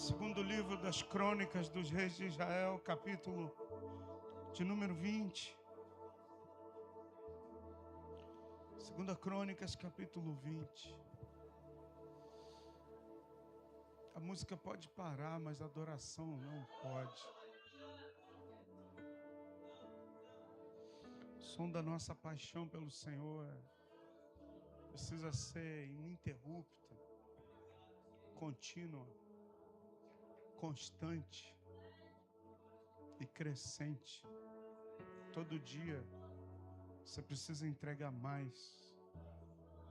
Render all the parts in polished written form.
Segundo livro das Crônicas dos Reis de Israel, capítulo de número 20. Segunda Crônicas, capítulo 20. A música pode parar, mas a adoração não pode. O som da nossa paixão pelo Senhor precisa ser ininterrupta, contínua, constante e crescente. Todo dia você precisa entregar mais,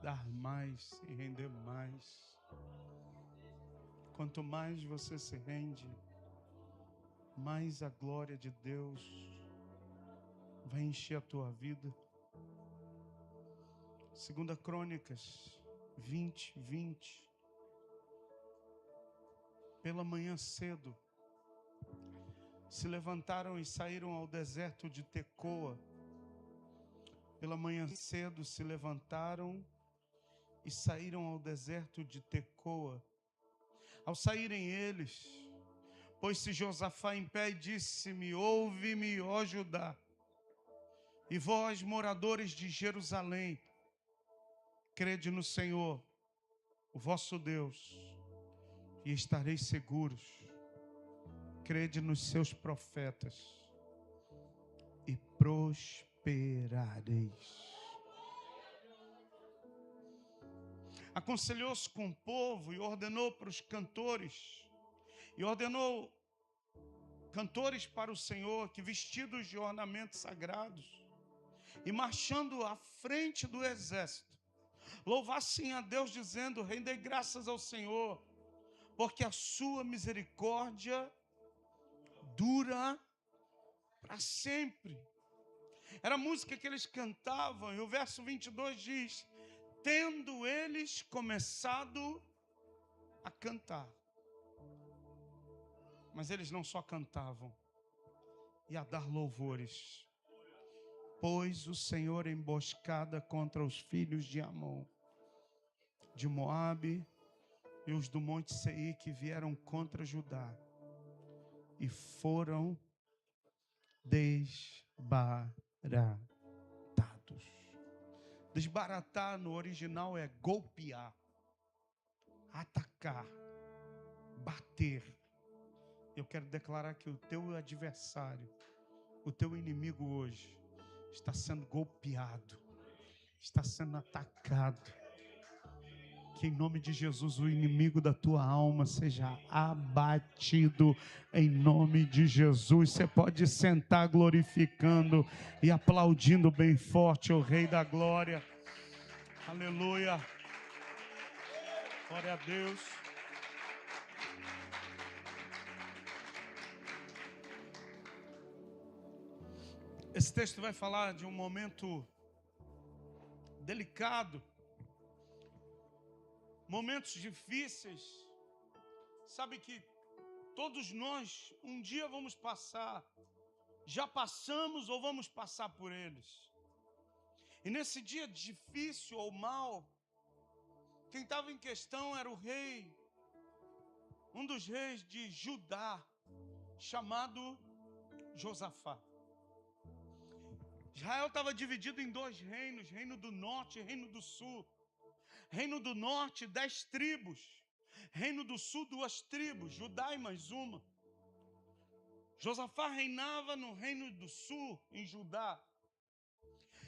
dar mais e render mais. Quanto mais você se rende, mais a glória de Deus vai encher a tua vida. Segunda Crônicas 20. Pela manhã cedo, se levantaram e saíram ao deserto de Tecoa. Pela manhã cedo se levantaram e saíram ao deserto de Tecoa. Ao saírem eles, pôs-se Josafá em pé e disse-me: ouve-me, ó Judá, e vós, moradores de Jerusalém, crede no Senhor, o vosso Deus, e estareis seguros. Crede nos seus profetas e prosperareis. Aconselhou-se com o povo e ordenou para os cantores, e ordenou cantores para o Senhor, que vestidos de ornamentos sagrados, e marchando à frente do exército, louvassem a Deus, dizendo: rendei graças ao Senhor, porque a sua misericórdia dura para sempre. Era a música que eles cantavam, e o verso 22 diz: tendo eles começado a cantar. Mas eles não só cantavam, e a dar louvores. Pôs o Senhor emboscada contra os filhos de Amon, de Moabe e os do Monte Seir, que vieram contra Judá, e foram desbaratados. Desbaratar no original é golpear, atacar, bater. Eu quero declarar que o teu adversário, o teu inimigo hoje, está sendo golpeado, está sendo atacado. Que em nome de Jesus o inimigo da tua alma seja abatido em nome de Jesus. Você pode sentar glorificando e aplaudindo bem forte o Rei da Glória. Aleluia. Glória a Deus. Esse texto vai falar de um momento delicado, momentos difíceis. Sabe que todos nós um dia vamos passar, já passamos ou vamos passar por eles. E nesse dia difícil ou mal, quem estava em questão era o rei, um dos reis de Judá, chamado Josafá. Israel estava dividido em dois reinos, reino do norte e reino do sul. Reino do norte, 10 tribos. Reino do sul, 2 tribos, Judá e mais uma. Josafá reinava no reino do sul, em Judá.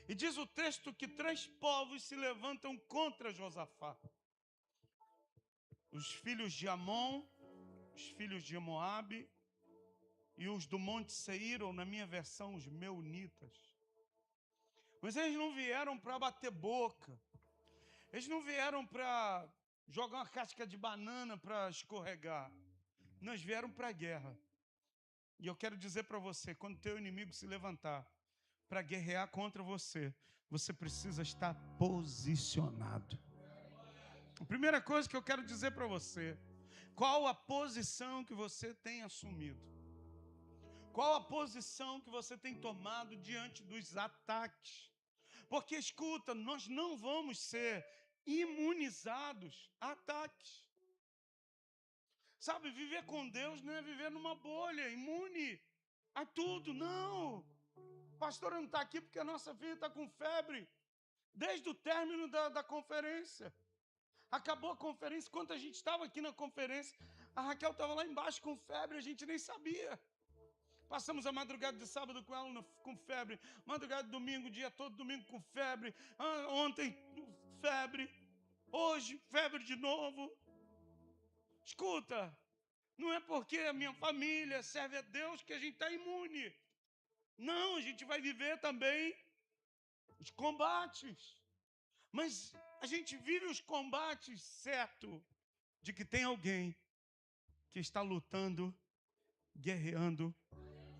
E diz o texto que 3 povos se levantam contra Josafá: os filhos de Amon, os filhos de Moabe e os do Monte Seir, ou na minha versão, os meunitas. Mas eles não vieram para bater boca. Eles não vieram para jogar uma casca de banana para escorregar. Nós vieram para a guerra. E eu quero dizer para você, quando teu inimigo se levantar para guerrear contra você, você precisa estar posicionado. A primeira coisa que eu quero dizer para você: qual a posição que você tem assumido? Qual a posição que você tem tomado diante dos ataques? Porque, escuta, nós não vamos ser imunizados a ataques. Sabe, viver com Deus não é viver numa bolha, imune a tudo, não. O pastor não está aqui porque a nossa filha está com febre. Desde o término da conferência. Acabou a conferência, enquanto a gente estava aqui na conferência, a Raquel estava lá embaixo com febre, a gente nem sabia. Passamos a madrugada de sábado com ela com febre, madrugada de domingo, o dia todo domingo com febre, ontem febre, hoje febre de novo. Escuta, não é porque a minha família serve a Deus que a gente está imune. Não, a gente vai viver também os combates. Mas a gente vive os combates certo de que tem alguém que está lutando, guerreando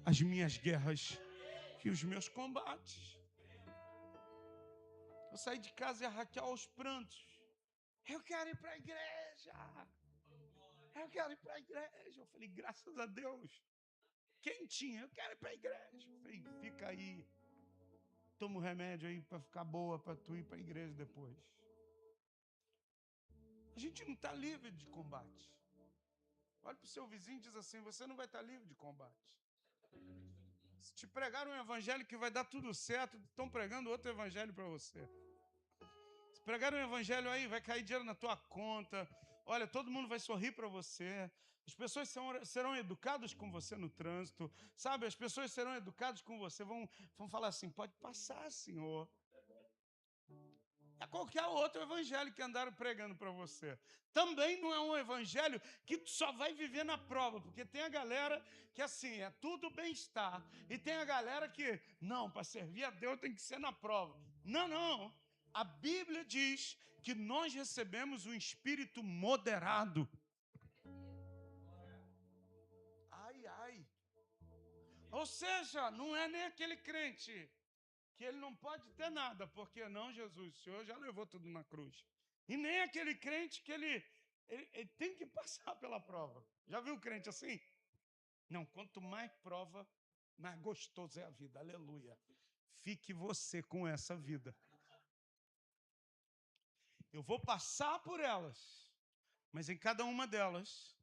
as minhas guerras e os meus combates. Eu saí de casa e a Raquel aos prantos. Eu quero ir para a igreja. Eu quero ir para a igreja. Eu falei, graças a Deus. Quentinha, eu quero ir para a igreja. Eu falei, fica aí. Toma um remédio aí para ficar boa, para tu ir para a igreja depois. A gente não está livre de combate. Olha para o seu vizinho e diz assim, você não vai estar livre de combate. Se te pregaram um evangelho que vai dar tudo certo, estão pregando outro evangelho para você. Se pregaram um evangelho aí, vai cair dinheiro na tua conta. Olha, todo mundo vai sorrir para você. As pessoas serão educadas com você no trânsito. Sabe, as pessoas serão educadas com você. Vão falar assim, pode passar, Senhor. É qualquer outro evangelho que andaram pregando para você. Também não é um evangelho que tu só vai viver na prova, porque tem a galera que assim, é tudo bem-estar, e tem a galera que, não, para servir a Deus tem que ser na prova. Não, não. A Bíblia diz que nós recebemos um espírito moderado. Ai, ai. Ou seja, não é nem aquele crente que ele não pode ter nada, porque não, Jesus, o Senhor já levou tudo na cruz. E nem aquele crente que ele tem que passar pela prova. Já viu o crente assim? Não, quanto mais prova, mais gostoso é a vida. Aleluia. Fique você com essa vida. Eu vou passar por elas, mas em cada uma delas,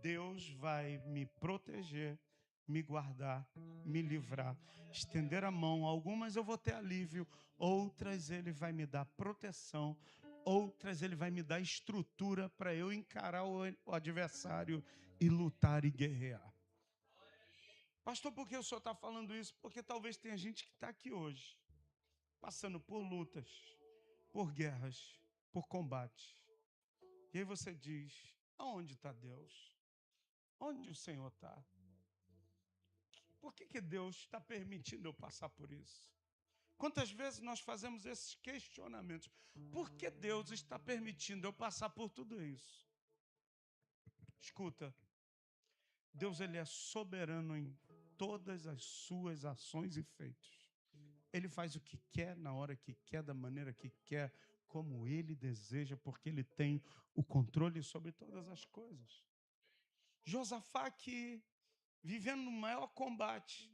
Deus vai me proteger, me guardar, me livrar, estender a mão. Algumas eu vou ter alívio, outras Ele vai me dar proteção, outras Ele vai me dar estrutura para eu encarar o adversário e lutar e guerrear. Pastor, por que o senhor está falando isso? Porque talvez tenha gente que está aqui hoje, passando por lutas, por guerras, por combates. E aí você diz, aonde está Deus? Onde o Senhor está? Por que Deus está permitindo eu passar por isso? Quantas vezes nós fazemos esses questionamentos? Por que Deus está permitindo eu passar por tudo isso? Escuta, Deus ele é soberano em todas as suas ações e feitos. Ele faz o que quer, na hora que quer, da maneira que quer, como Ele deseja, porque Ele tem o controle sobre todas as coisas. Josafá que vivendo no maior combate,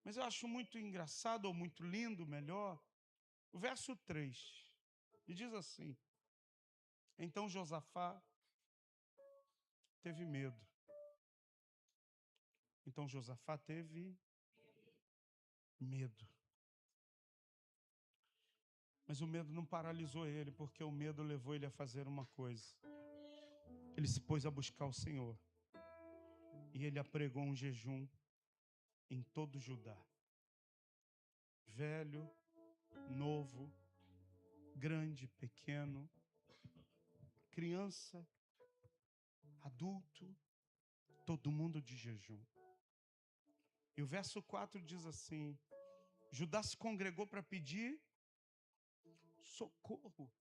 mas eu acho muito engraçado, ou muito lindo, melhor, o verso 3, e diz assim, então Josafá teve medo. Então Josafá teve medo. Mas o medo não paralisou ele, porque o medo levou ele a fazer uma coisa. Ele se pôs a buscar o Senhor. E ele apregou um jejum em todo Judá. Velho, novo, grande, pequeno, criança, adulto, todo mundo de jejum. E o verso 4 diz assim, Judá se congregou para pedir socorro.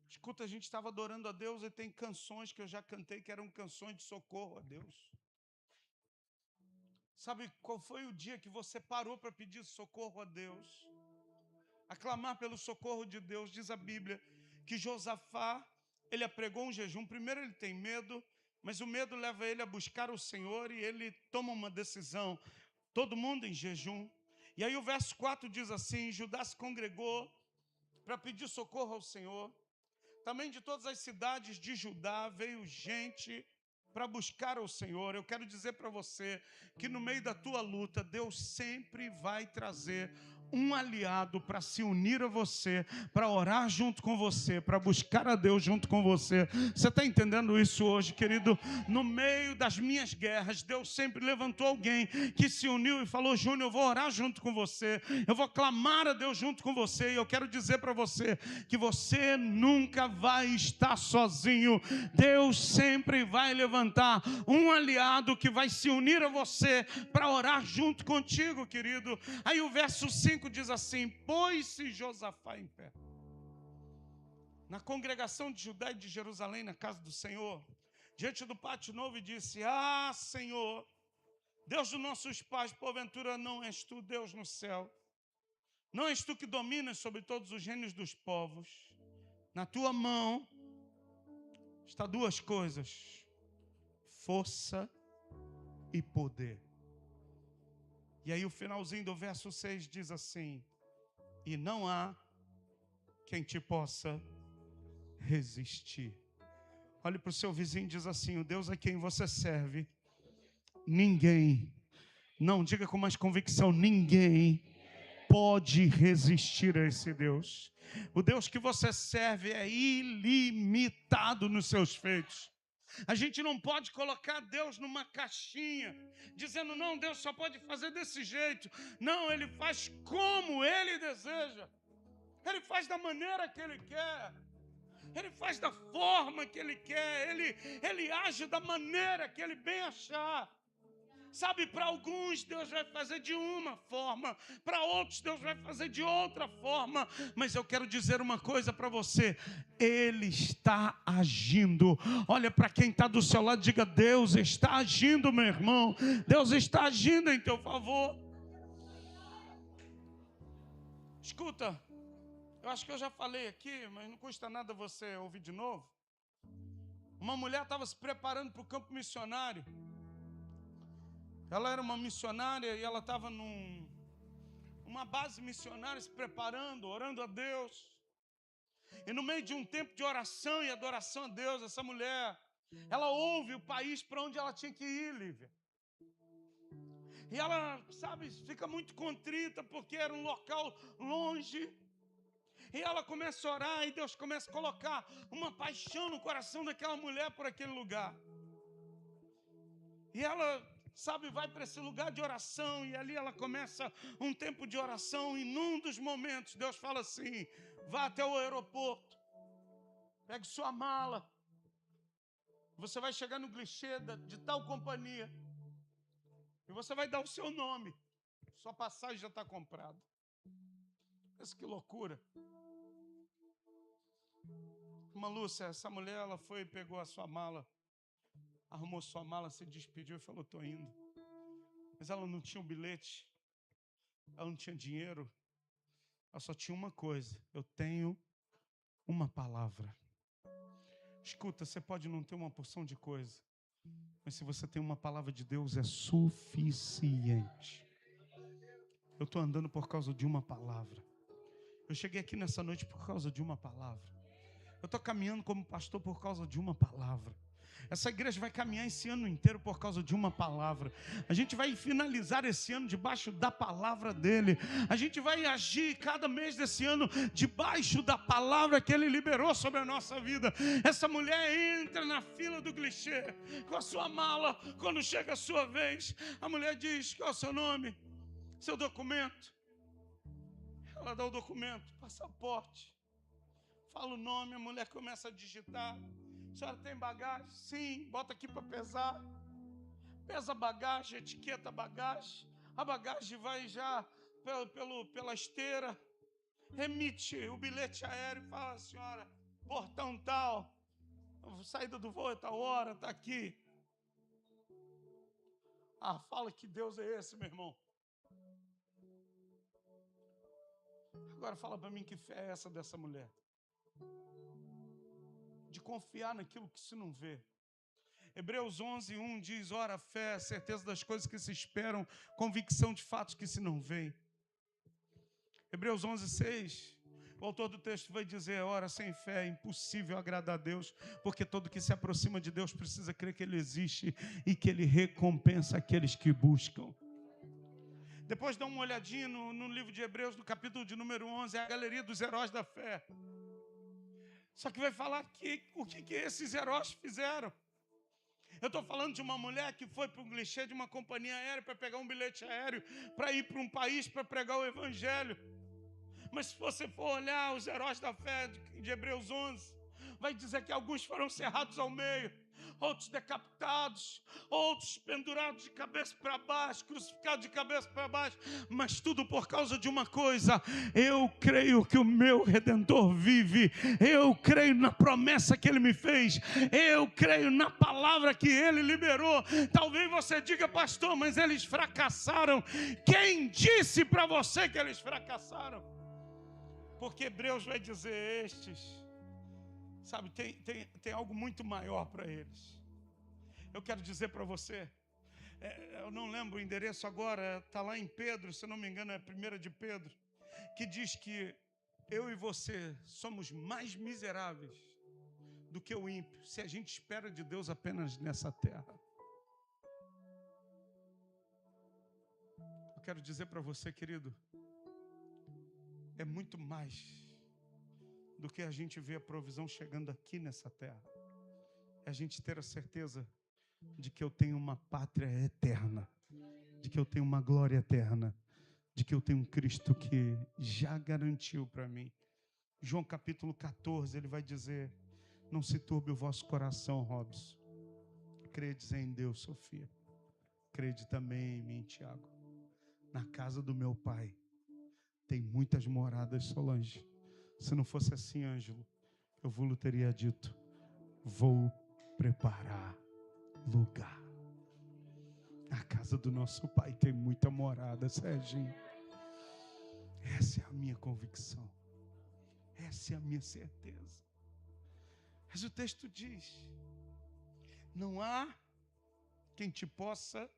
Escuta, a gente estava adorando a Deus e tem canções que eu já cantei que eram canções de socorro a Deus. Sabe qual foi o dia que você parou para pedir socorro a Deus? A clamar pelo socorro de Deus, diz a Bíblia, que Josafá, ele apregou um jejum. Primeiro ele tem medo, mas o medo leva ele a buscar o Senhor e ele toma uma decisão. Todo mundo em jejum. E aí o verso 4 diz assim, Judá se congregou para pedir socorro ao Senhor. Também de todas as cidades de Judá veio gente para buscar ao Senhor. Eu quero dizer para você que no meio da tua luta, Deus sempre vai trazer um aliado para se unir a você, para orar junto com você, para buscar a Deus junto com você. Você está entendendo isso hoje, querido? No meio das minhas guerras, Deus sempre levantou alguém que se uniu e falou: Júnior, eu vou orar junto com você, eu vou clamar a Deus junto com você. E eu quero dizer para você que você nunca vai estar sozinho. Deus sempre vai levantar um aliado que vai se unir a você para orar junto contigo, querido. Aí o verso 5 diz assim: pôs-se Josafá em pé na congregação de Judá e de Jerusalém, na casa do Senhor, diante do pátio novo, e disse: Ah, Senhor, Deus dos nossos pais, porventura não és tu Deus no céu? Não és tu que dominas sobre todos os reinos dos povos? Na tua mão está duas coisas: força e poder. E aí o finalzinho do verso 6 diz assim: e não há quem te possa resistir. Olhe para o seu vizinho e diz assim: o Deus a quem você serve, ninguém, não, diga com mais convicção, ninguém pode resistir a esse Deus. O Deus que você serve é ilimitado nos seus feitos. A gente não pode colocar Deus numa caixinha, dizendo: não, Deus só pode fazer desse jeito. Não, Ele faz como Ele deseja. Ele faz da maneira que Ele quer. Ele faz da forma que Ele quer. Ele age da maneira que Ele bem achar. Sabe, para alguns Deus vai fazer de uma forma, para outros Deus vai fazer de outra forma, mas eu quero dizer uma coisa para você: Ele está agindo. Olha para quem está do seu lado, diga: Deus está agindo, meu irmão. Deus está agindo em teu favor. Escuta, eu acho que eu já falei aqui, mas não custa nada você ouvir de novo. Uma mulher estava se preparando para o campo missionário. Ela era uma missionária e ela estava numa base missionária, se preparando, orando a Deus. E no meio de um tempo de oração e adoração a Deus, essa mulher, ela ouve o país para onde ela tinha que ir, Lívia. E ela, sabe, fica muito contrita porque era um local longe. E ela começa a orar e Deus começa a colocar uma paixão no coração daquela mulher por aquele lugar. E ela, sabe, vai para esse lugar de oração e ali ela começa um tempo de oração. E num dos momentos Deus fala assim: vá até o aeroporto, pegue sua mala, você vai chegar no guichê de tal companhia e você vai dar o seu nome, sua passagem já está comprada. Pensa que loucura. Irmã Lúcia, essa mulher, ela foi e pegou a sua mala, arrumou sua mala, se despediu e falou: estou indo. Mas ela não tinha um bilhete, ela não tinha dinheiro, ela só tinha uma coisa: eu tenho uma palavra. Escuta, você pode não ter uma porção de coisa, mas se você tem uma palavra de Deus é suficiente. Eu estou andando por causa de uma palavra. Eu cheguei aqui nessa noite por causa de uma palavra. Eu estou caminhando como pastor por causa de uma palavra. Essa igreja vai caminhar esse ano inteiro por causa de uma palavra. A gente vai finalizar esse ano debaixo da palavra dele. A gente vai agir cada mês desse ano debaixo da palavra que ele liberou sobre a nossa vida. Essa mulher entra na fila do guichê com a sua mala. Quando chega a sua vez, a mulher diz: qual é o seu nome? Seu documento. Ela dá o documento, passaporte. Fala o nome, a mulher começa a digitar. A senhora tem bagagem? Sim, bota aqui para pesar. Pesa a bagagem, etiqueta a bagagem. A bagagem vai já pela esteira. Remite o bilhete aéreo e fala: senhora, portão tal, saída do voo é tal hora, está aqui. Ah, fala que Deus é esse, meu irmão. Agora fala para mim, que fé é essa dessa mulher? De confiar naquilo que se não vê. Hebreus 11:1 diz: ora, a fé é a certeza das coisas que se esperam, convicção de fatos que se não veem. Hebreus 11:6 O autor do texto vai dizer: ora, sem fé é impossível agradar a Deus, porque todo que se aproxima de Deus precisa crer que Ele existe e que Ele recompensa aqueles que buscam. Depois dá uma olhadinha no livro de Hebreus, no capítulo de número 11, é a galeria dos heróis da fé. Só que vai falar o que esses heróis fizeram. Eu estou falando de uma mulher que foi para um clichê de uma companhia aérea para pegar um bilhete aéreo, para ir para um país para pregar o evangelho. Mas se você for olhar os heróis da fé de Hebreus 11, vai dizer que alguns foram cerrados ao meio, outros decapitados, outros pendurados de cabeça para baixo, crucificados de cabeça para baixo, mas tudo por causa de uma coisa: eu creio que o meu Redentor vive, eu creio na promessa que Ele me fez, eu creio na palavra que Ele liberou. Talvez você diga: pastor, mas eles fracassaram. Quem disse para você que eles fracassaram? Porque Hebreus vai dizer: estes, sabe, tem algo muito maior para eles. Eu quero dizer para você, eu não lembro o endereço agora, está lá em Pedro, se não me engano é 1 de Pedro, que diz que eu e você somos mais miseráveis do que o ímpio, se a gente espera de Deus apenas nessa terra. Eu quero dizer para você, querido, é muito mais do que a gente ver a provisão chegando aqui nessa terra. É a gente ter a certeza de que eu tenho uma pátria eterna, de que eu tenho uma glória eterna, de que eu tenho um Cristo que já garantiu para mim. João capítulo 14, ele vai dizer: não se turbe o vosso coração, Robson. Credes em Deus, Sofia. Crede também em mim, Tiago. Na casa do meu pai tem muitas moradas, Solange. Se não fosse assim, Ângelo, eu vos teria dito: vou preparar lugar. Na casa do nosso pai tem muita morada, Serginho. Essa é a minha convicção. Essa é a minha certeza. Mas o texto diz: não há quem te possa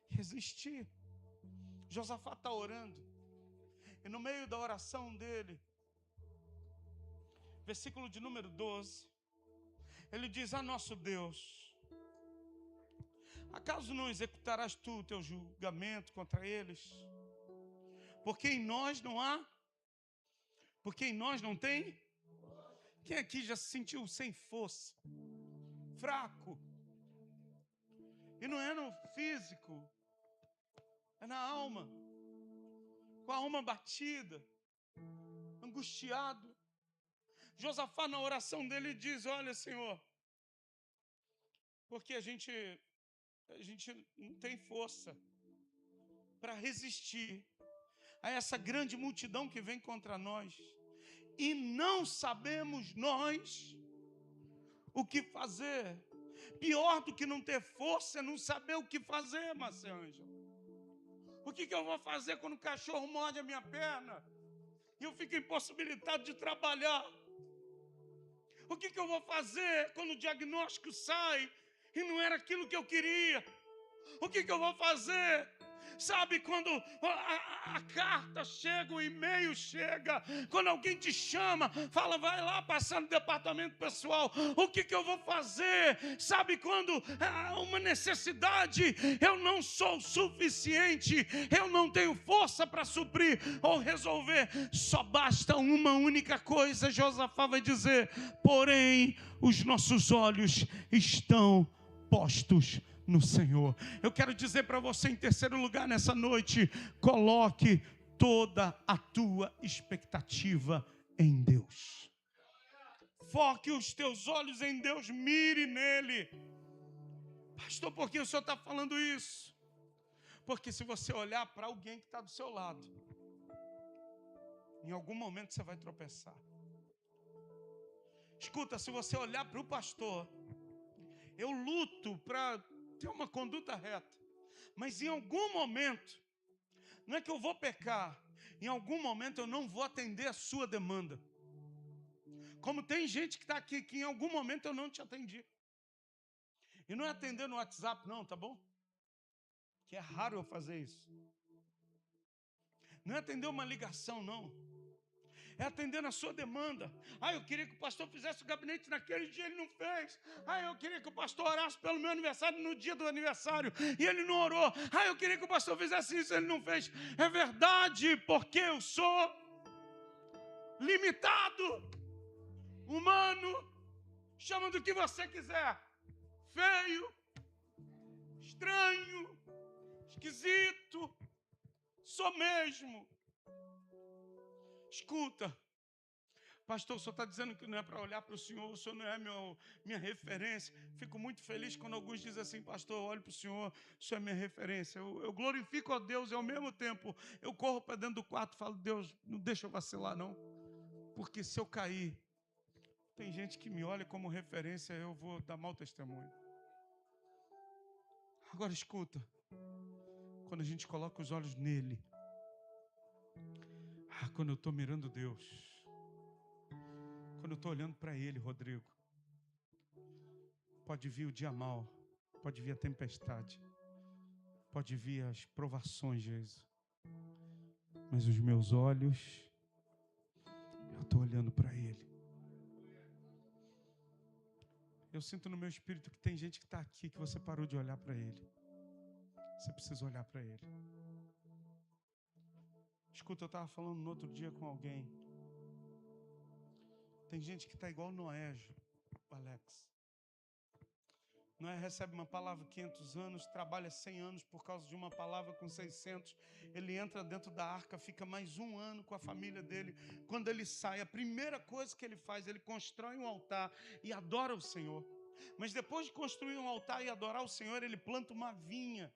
resistir. Josafá está orando. E no meio da oração dele, versículo de número 12, ele diz: a nosso Deus, acaso não executarás tu o teu julgamento contra eles? Porque em nós não há, porque em nós não tem. Quem aqui já se sentiu sem força, fraco? E não é no físico, é na alma, com a alma batida, angustiado. Josafá, na oração dele, diz: olha, Senhor, porque a gente não tem força para resistir a essa grande multidão que vem contra nós, e não sabemos nós o que fazer. Pior do que não ter força é não saber o que fazer, Márcia Ângela. O que eu vou fazer quando o cachorro morde a minha perna e eu fico impossibilitado de trabalhar? O que eu vou fazer quando o diagnóstico sai e não era aquilo que eu queria? O que eu vou fazer? Sabe, quando a carta chega, o e-mail chega, quando alguém te chama, fala, vai lá passar no departamento pessoal. O que eu vou fazer? Sabe, quando há uma necessidade, eu não sou suficiente, eu não tenho força para suprir ou resolver. Só basta uma única coisa, Josafá vai dizer: porém, os nossos olhos estão postos no Senhor. Eu quero dizer para você, em terceiro lugar, nessa noite: coloque toda a tua expectativa em Deus. Foque os teus olhos em Deus, mire nele. Pastor, por que o senhor está falando isso? Porque se você olhar para alguém que está do seu lado, em algum momento você vai tropeçar. Escuta, se você olhar para o pastor, eu luto para ter uma conduta reta, mas em algum momento, não é que eu vou pecar, em algum momento eu não vou atender a sua demanda. Como tem gente que está aqui, que em algum momento eu não te atendi. E não é atender no WhatsApp não, tá bom? Que é raro eu fazer isso. Não é atender uma ligação não. é atendendo a sua demanda. Eu queria que o pastor fizesse o gabinete naquele dia, ele não fez. Eu queria que o pastor orasse pelo meu aniversário no dia do aniversário, e ele não orou. Eu queria que o pastor fizesse isso, ele não fez. É verdade, porque eu sou limitado, humano, chama do que você quiser, feio, estranho, esquisito, sou mesmo. Escuta, pastor, o senhor está dizendo que não é para olhar para o senhor não é minha referência. Fico muito feliz quando alguns dizem assim, pastor, eu olho para o senhor é minha referência. Eu glorifico a Deus e ao mesmo tempo eu corro para dentro do quarto e falo, Deus, não deixa eu vacilar não, porque se eu cair, tem gente que me olha como referência, eu vou dar mau testemunho. Agora escuta, quando a gente coloca os olhos nele, quando eu estou mirando Deus, quando eu estou olhando para ele, Rodrigo, pode vir o dia mau, pode vir a tempestade, pode vir as provações, Jesus, mas os meus olhos, eu estou olhando para ele. Eu sinto no meu espírito que tem gente que está aqui, que você parou de olhar para ele. Você precisa olhar para ele. Escuta, eu estava falando no outro dia com alguém. Tem gente que está igual Noé, Alex. Noé recebe uma palavra 500 anos, trabalha 100 anos por causa de uma palavra com 600. Ele entra dentro da arca, fica mais 1 ano com a família dele. Quando ele sai, a primeira coisa que ele faz, ele constrói um altar e adora o Senhor. Mas depois de construir um altar e adorar o Senhor, ele planta uma vinha.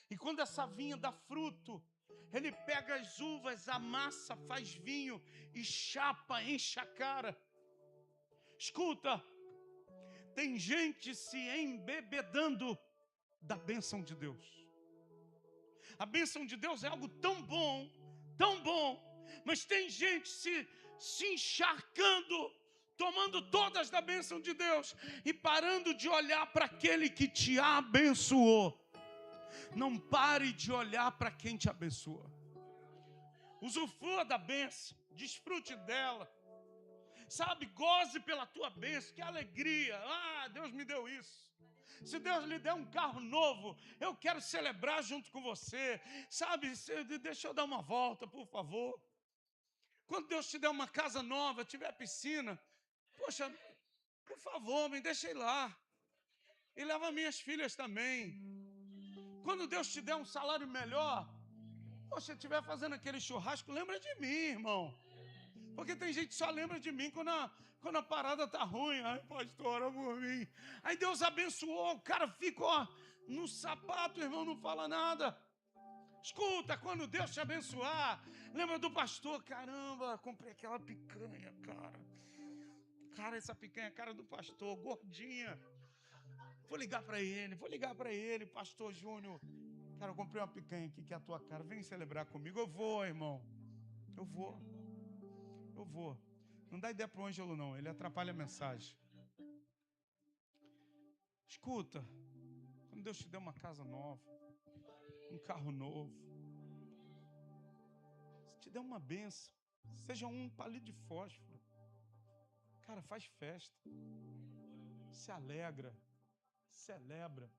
E quando essa vinha dá fruto, ele pega as uvas, amassa, faz vinho e chapa, enche a cara. Escuta, tem gente se embebedando da bênção de Deus. A bênção de Deus é algo tão bom, mas tem gente se encharcando, tomando todas da bênção de Deus e parando de olhar para aquele que te abençoou. Não pare de olhar para quem te abençoa. Usufrua da bênção, desfrute dela. Sabe, goze pela tua bênção, que alegria. Deus me deu isso. Se Deus lhe der um carro novo, eu quero celebrar junto com você. Sabe, deixa eu dar uma volta, por favor. Quando Deus te der uma casa nova, tiver piscina, poxa, por favor, me deixa ir lá. E leva minhas filhas também. Quando Deus te der um salário melhor, poxa, estiver fazendo aquele churrasco, lembra de mim, irmão. Porque tem gente que só lembra de mim quando a parada está ruim. Ai, pastor, ora por mim. Aí Deus abençoou, o cara fica no sapato, irmão, não fala nada. Escuta, quando Deus te abençoar, lembra do pastor, caramba, comprei aquela picanha, cara. Cara, essa picanha é a cara do pastor, gordinha. Vou ligar para ele, pastor Júnior. Cara, eu comprei uma picanha aqui que é a tua cara. Vem celebrar comigo. Eu vou, irmão. Eu vou. Não dá ideia para o Ângelo, não. Ele atrapalha a mensagem. Escuta. Quando Deus te der uma casa nova, um carro novo, se te der uma bênção, seja um palito de fósforo, cara, faz festa. Se alegra. Celebra.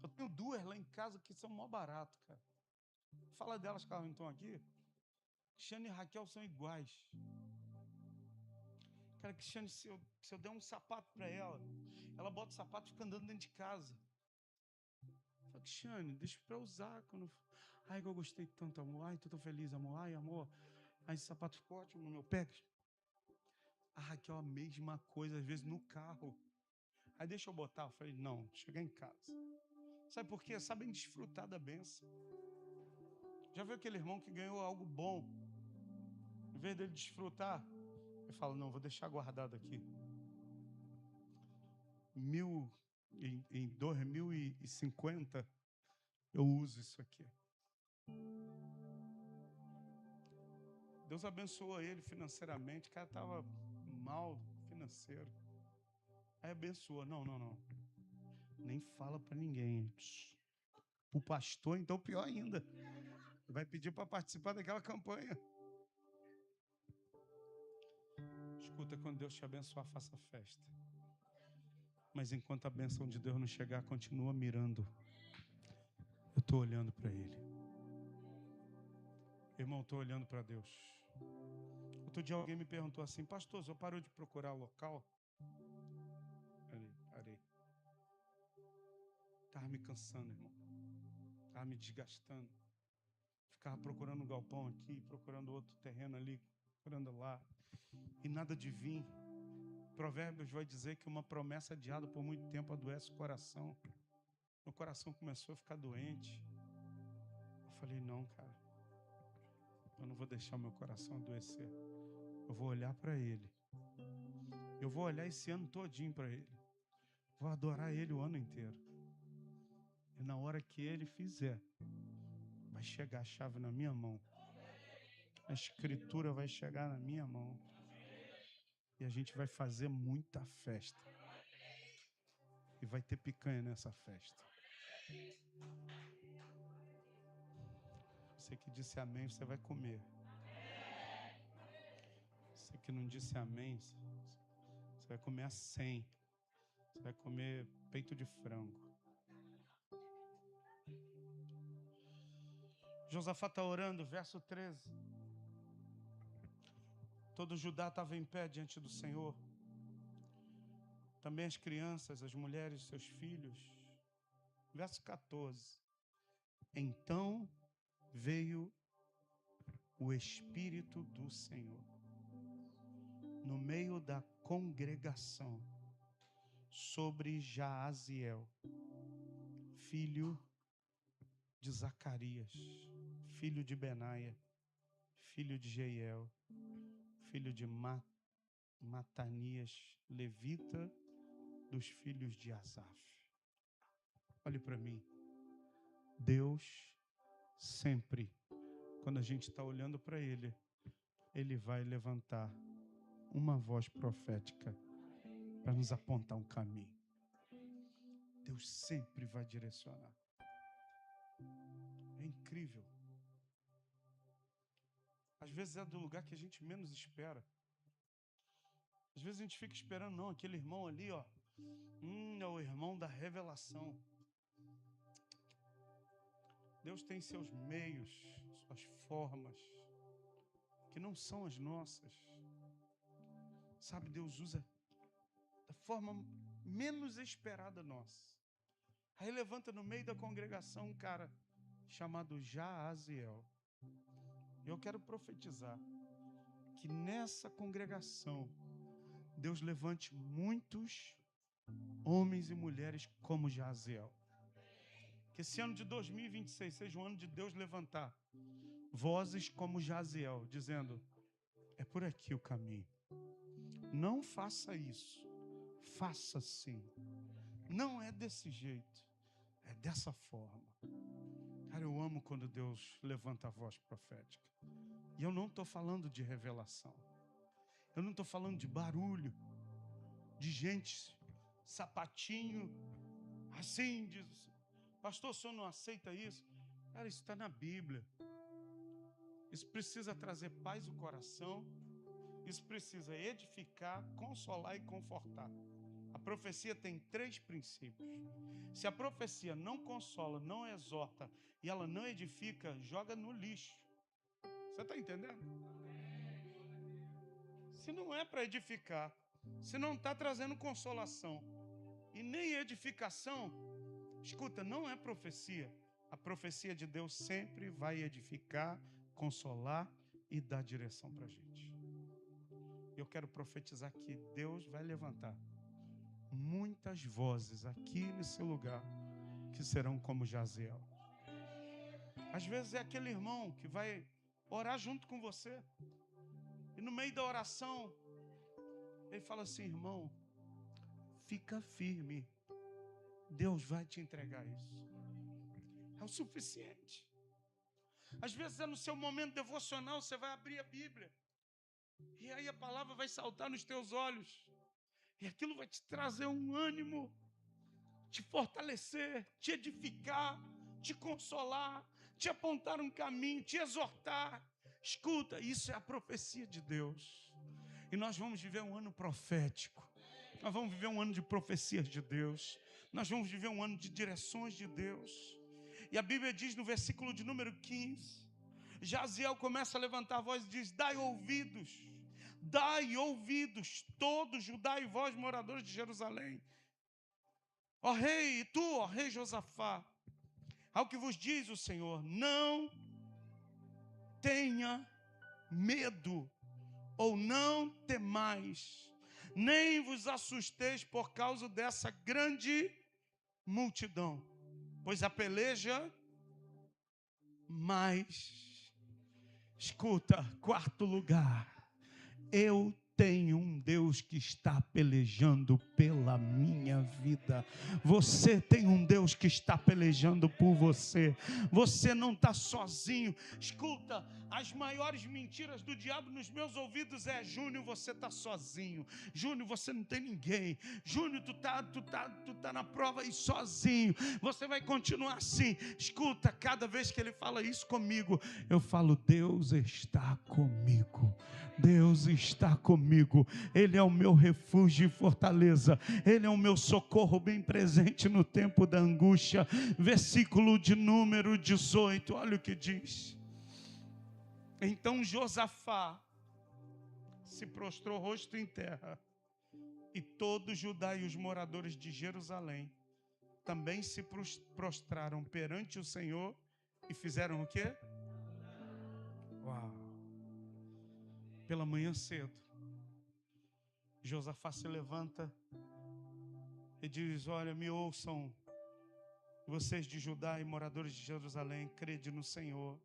Eu tenho 2 lá em casa que são mó barato, cara. Fala delas que elas não estão aqui. Cristiane e Raquel são iguais. Cara, Cristiane, se eu der um sapato para ela bota o sapato e fica andando dentro de casa. Fala, Cristiane, deixa para usar. Ai, eu gostei tanto, amor. Ai, tô tão feliz, amor. Ai, amor. Ai, esse sapato ficou ótimo no meu pé. A Raquel, a mesma coisa, às vezes no carro. Aí deixa eu botar. Eu falei, não, chegar em casa. Sabe por quê? Sabem desfrutar da bênção. Já viu aquele irmão que ganhou algo bom? Em vez dele desfrutar, ele fala, não, vou deixar guardado aqui. Em 2050, eu uso isso aqui. Deus abençoou ele financeiramente. O cara estava mal financeiro. Aí abençoou. Não. Nem fala para ninguém. Para o pastor, então pior ainda. Vai pedir para participar daquela campanha. Escuta, quando Deus te abençoar, faça festa. Mas enquanto a bênção de Deus não chegar, continua mirando. Eu estou olhando para Ele. Irmão, estou olhando para Deus. Outro dia alguém me perguntou assim: pastor, você parou de procurar o local? Parei. Estava me cansando, irmão. Estava me desgastando. Ficava procurando um galpão aqui, procurando outro terreno ali, procurando lá. E nada de vir. Provérbios vai dizer que uma promessa adiada por muito tempo adoece o coração. Meu coração começou a ficar doente. Eu falei, não, cara. Eu não vou deixar meu coração adoecer. Eu vou olhar para Ele. Eu vou olhar esse ano todinho para Ele. Vou adorar Ele o ano inteiro. E na hora que Ele fizer, vai chegar a chave na minha mão. A escritura vai chegar na minha mão. E a gente vai fazer muita festa. E vai ter picanha nessa festa. Você que disse amém, você vai comer. Você que não disse amém, você vai comer a 100. Você vai comer peito de frango. Josafá está orando, verso 13. Todo Judá estava em pé diante do Senhor. Também as crianças, as mulheres, seus filhos. Verso 14. Então veio o Espírito do Senhor no meio da congregação sobre Jaaziel, filho de Zacarias, filho de Benaia, filho de Jeiel, filho de Matanias, levita dos filhos de Asaf. Olhe para mim. Deus sempre, quando a gente está olhando para Ele, Ele vai levantar uma voz profética para nos apontar um caminho. Deus sempre vai direcionar. É incrível. Às vezes é do lugar que a gente menos espera. Às vezes a gente fica esperando, não, aquele irmão ali, ó, é o irmão da revelação. Deus tem seus meios, suas formas, que não são as nossas. Sabe, Deus usa da forma menos esperada nossa. Aí levanta no meio da congregação um cara chamado Jaaziel. Eu quero profetizar que nessa congregação Deus levante muitos homens e mulheres como Jaaziel. Que esse ano de 2026 seja um ano de Deus levantar vozes como Jaaziel, dizendo: é por aqui o caminho. Não faça isso. Faça sim. Não é desse jeito. É dessa forma. Cara, eu amo quando Deus levanta a voz profética. E eu não estou falando de revelação. Eu não estou falando de barulho, de gente, sapatinho, assim, diz, pastor, o senhor não aceita isso? Cara, isso está na Bíblia. Isso precisa trazer paz ao coração. Isso precisa edificar, consolar e confortar. A profecia tem 3 princípios. Se a profecia não consola, não exorta e ela não edifica, joga no lixo. Você está entendendo? Se não é para edificar, se não está trazendo consolação e nem edificação, escuta, não é profecia. A profecia de Deus sempre vai edificar, consolar e dar direção para a gente. Eu quero profetizar que Deus vai levantar muitas vozes aqui nesse lugar que serão como Jaaziel. Às vezes é aquele irmão que vai orar junto com você e no meio da oração ele fala assim: irmão, fica firme, Deus vai te entregar isso. É o suficiente. Às vezes é no seu momento devocional, você vai abrir a Bíblia e aí a palavra vai saltar nos teus olhos e aquilo vai te trazer um ânimo, te fortalecer, te edificar, te consolar, te apontar um caminho, te exortar. Escuta, isso é a profecia de Deus. E nós vamos viver um ano profético. Nós vamos viver um ano de profecias de Deus. Nós vamos viver um ano de direções de Deus. E a Bíblia diz no versículo de número 15, Jaziel começa a levantar a voz e diz: dai ouvidos, todos Judá e vós, moradores de Jerusalém. Ó rei, e tu, ó rei Josafá, ao que vos diz o Senhor, não tenha medo, ou não temais, nem vos assusteis por causa dessa grande multidão, pois a peleja mais, escuta, quarto lugar, eu tenho um Deus que está pelejando pela minha vida. Você tem um Deus que está pelejando por você. Você não está sozinho. Escuta, as maiores mentiras do diabo nos meus ouvidos é: Júnior, você está sozinho. Júnior, você não tem ninguém. Júnior, tu tá na prova aí sozinho. Você vai continuar assim. Escuta, cada vez que ele fala isso comigo, eu falo: Deus está comigo. Deus está comigo. Ele é o meu refúgio e fortaleza. Ele é o meu socorro bem presente no tempo da angústia. Versículo de número 18. Olha o que diz. Então Josafá se prostrou rosto em terra, e todo Judá e os moradores de Jerusalém também se prostraram perante o Senhor e fizeram o quê? Uau! Pela manhã cedo, Josafá se levanta e diz: olha, me ouçam, vocês de Judá e moradores de Jerusalém, crede no Senhor,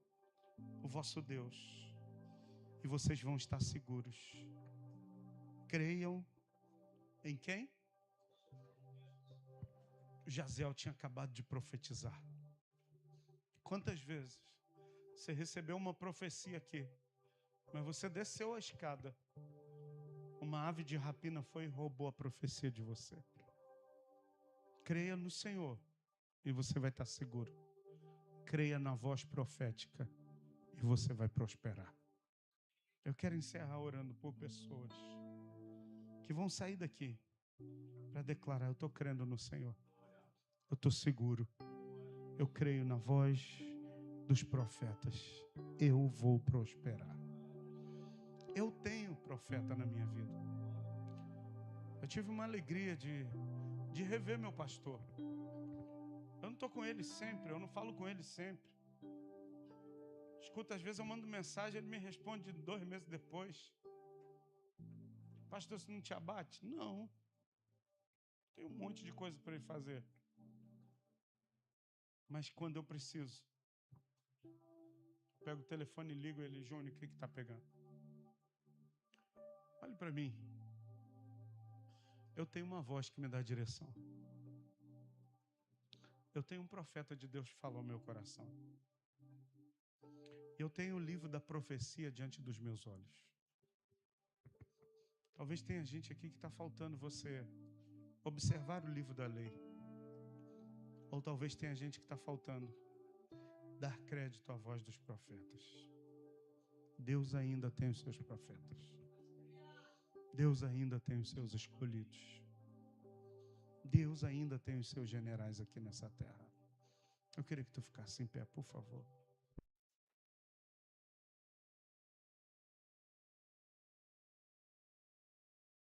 o vosso Deus, e vocês vão estar seguros. Creiam em quem? Jaziel tinha acabado de profetizar. Quantas vezes você recebeu uma profecia aqui, mas você desceu a escada, uma ave de rapina foi e roubou a profecia de você? Creia no Senhor e você vai estar seguro. Creia na voz profética e você vai prosperar. Eu quero encerrar orando por pessoas que vão sair daqui para declarar: eu estou crendo no Senhor, eu estou seguro, eu creio na voz dos profetas, eu vou prosperar. Eu tenho profeta na minha vida. Eu tive uma alegria de rever meu pastor. Eu não estou com ele sempre, eu não falo com ele sempre. Escuta, às vezes eu mando mensagem, ele me responde 2 meses depois. Pastor, isso não te abate? Não. Tem um monte de coisa para ele fazer. Mas quando eu preciso, pego o telefone e ligo ele: Júnior, o que está pegando? Olhe para mim. Eu tenho uma voz que me dá direção. Eu tenho um profeta de Deus que falou ao meu coração. Eu tenho o livro da profecia diante dos meus olhos. Talvez tenha gente aqui que está faltando você observar o livro da lei. Ou talvez tenha gente que está faltando dar crédito à voz dos profetas. Deus ainda tem os seus profetas. Deus ainda tem os seus escolhidos. Deus ainda tem os seus generais aqui nessa terra. Eu queria que tu ficasse em pé, por favor.